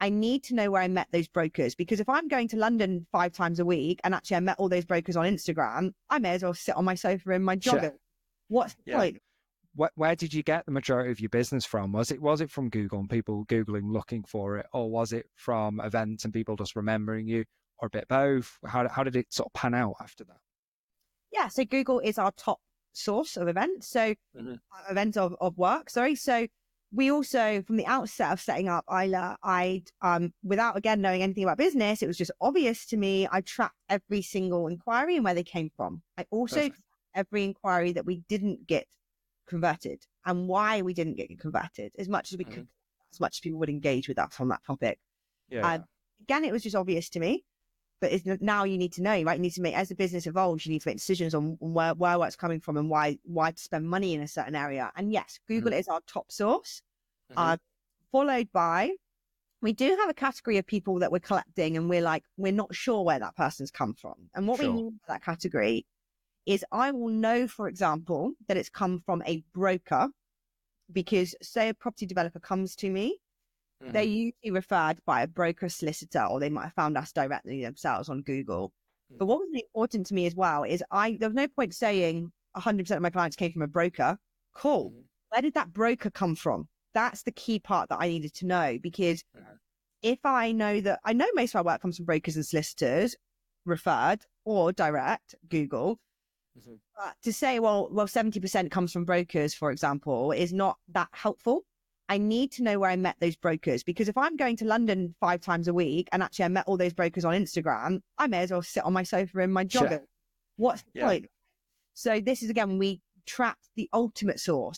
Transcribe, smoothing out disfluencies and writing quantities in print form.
I need to know where I met those brokers, because if I'm going to London 5 times a week and actually I met all those brokers on Instagram, I may as well sit on my sofa in my jogger. What's the point? Where did you get the majority of your business from? Was it from Google and people Googling looking for it, or was it from events and people just remembering you, or a bit both? How did it sort of pan out after that? Yeah, so Google is our top source of events. So events of work, sorry. So we also, from the outset of setting up Isla, without again knowing anything about business, it was just obvious to me. I tracked every single inquiry and where they came from. I also tracked every inquiry that we didn't get converted and why we didn't get converted, as much as we could, as much as people would engage with us on that topic. Again, it was just obvious to me. But now you need to know, right? You need to make, as the business evolves, you need to make decisions on where work's coming from and why to spend money in a certain area. And yes, Google is our top source, followed by, we do have a category of people that we're collecting and we're not sure where that person's come from. And what we mean by that category is I will know, for example, that it's come from a broker, because say a property developer comes to me, they're usually referred by a broker, solicitor, or they might have found us directly themselves on Google. But what was important to me as well is there was no point saying 100% of my clients came from a broker. Cool. Where did that broker come from? That's the key part that I needed to know, because if I know most of our work comes from brokers and solicitors, referred or direct Google, but to say, well, 70% comes from brokers, for example, is not that helpful. I need to know where I met those brokers, because if I'm going to London 5 times a week and actually I met all those brokers on Instagram, I may as well sit on my sofa in my jogger. What's the point? So this is, again, we tracked the ultimate source.